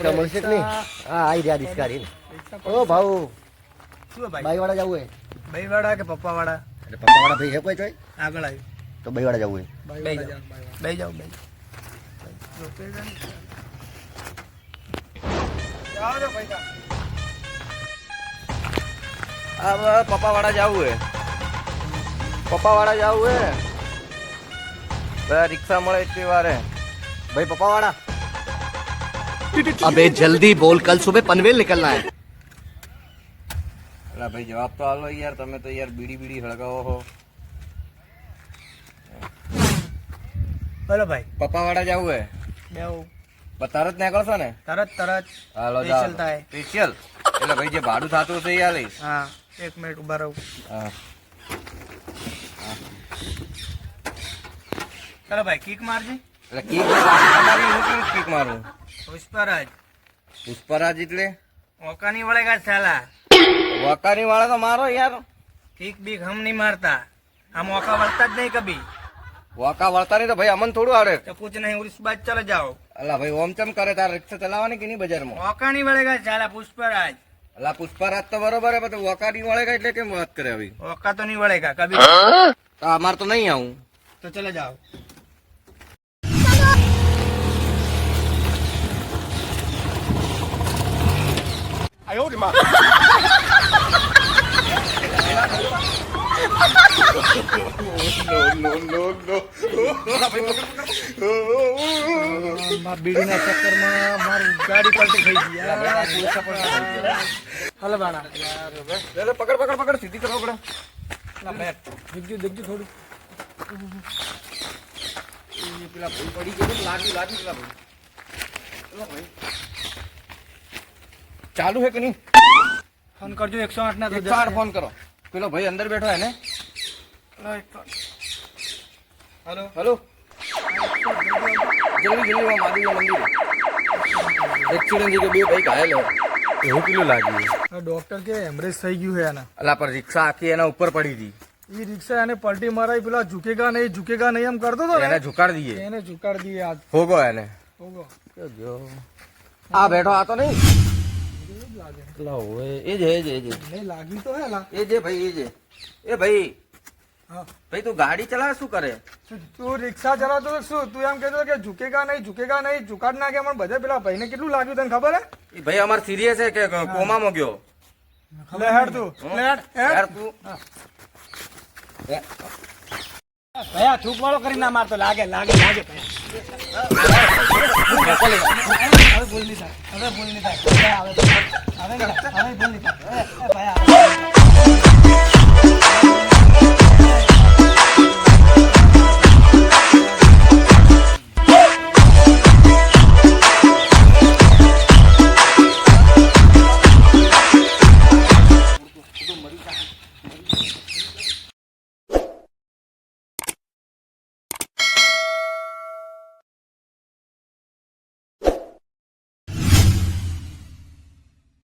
રિક્ષા મળશે કે નહીં? હા આવી રહ્યા રિક્ષા રી. ઓ ભાઉ શું ભાઈ? બાઈ વાળા જવું હે? ભાઈ વાળા કે પપ્પા વાળા? એટલે પપ્પા વાળા ભાઈ હે કોઈ ચોય? આગળ આવ્યું. તો બાઈ વાળા જવું હે? બે જાઓ બે अब पप्पा वाड़ा जाऊ है, पप्पा वाड़ा जाऊ है, रिक्शा મળે એટલી વાર હે ભાઈ પપ્પા વાળા. अबे जल्दी बोल, कल सुबह पनवेल निकलना है। અલા ભાઈ જવાબ તો આલો યાર, તમે તો યાર બીડી બીડી હળગાવો હો. બોલો ભાઈ. પપ્પા વાડા જાવું હે? બેહો. તરત નીકળશો ને? તરત હાલો સ્પેશિયલ થાય. સ્પેશિયલ એટલે ભાઈ જે ભાડું થતું હશે એ આલીશ. હા 1 મિનિટ ઉભા રહો. હા ચાલો ભાઈ કિક મારજી. એટલે કીક તમારી હું કેમ કીક મારું? પુષ્પરાજ પુષ્પરાજ એટલે ઓકાની વળેગા સાલા. વકારી વાળા તો મારો યાર. કિક બીક હમ નહીં મારતા, हम मौका वरता જ નહીં કભી. વકા વળતા નહીં તો ભાઈ અમન થોડું આવડે. तो कुछ नहीं उस बात चले जाओ. અલા ભાઈ ઓમ ચમ કરે, તાર રિક્ષા ચલાવવાની કે નહીં બજારમાં? मौका नहीं वळेगा साला पुष्पराज. અલા પુષ્પરાજ તો બરોબર હે, પણ વકારી વળેગા એટલે કેમ વાત કરે આવી? मौका तो नहीं वळेगा कभी. તો અમાર તો નહીં આવું. तो चले जाओ. બીડીના ચક્કરમાં મારી ગાડી પલટી થઈ ગઈ. હાલો બાણા. પકડ પકડ પકડ, સીધી કરો પડે. દેખજો થોડું. પેલા ભાઈ પડી ગયો, લાગી લાગી પેલા ભાઈ. પેલા ભાઈ ચાલુ હે કે નહીં? ફોન કરજો 108 ના. તો 108 ફોન કરો. પેલો ભાઈ અંદર બેઠો હે ને? हेलो हेलो जल्दी जल्दी वहाँ माधुर्य मंदिर एक्सीडेंट जी के બે ભાઈ ઘાયલ હે. એવું કેટલું લાગ્યું? डॉक्टर के हेमरेज થઈ ગયું है ना. અલા પર રિક્ષા આખી એના ઉપર પડી હતી. ये रिक्शा यानी पलटी मारा पेला झुकेगा नहीं हम करते तो એને ઝુકાડ દઈએ. એને झुकाड़ दिए आज હોગો એને. होगा. આ બેઠો આ તો નહીં લા ઓએ એ જે नहीं लागी तो है ला. એ જે ભાઈ એ જે એ ભાઈ हाँ ભાઈ તું ગાડી ચલાવે શું કરે? તું रिक्शा चलातो तो શું તું એમ કહેતો કે झुकेगा नहीं झुकाड़ ના કે મને બધે પેલા ભાઈને કેટલું લાગ્યું તને ખબર હે? એ ભાઈ અમાર સિરિયસ હે કે કોમામાં ગયો? લે હેડ તું લે હેડ યાર તું ભયા થૂક વાળો કરી ના મારતો લાગે હવે ભૂલ નહીં થાય હવે નહીં થાય ભયા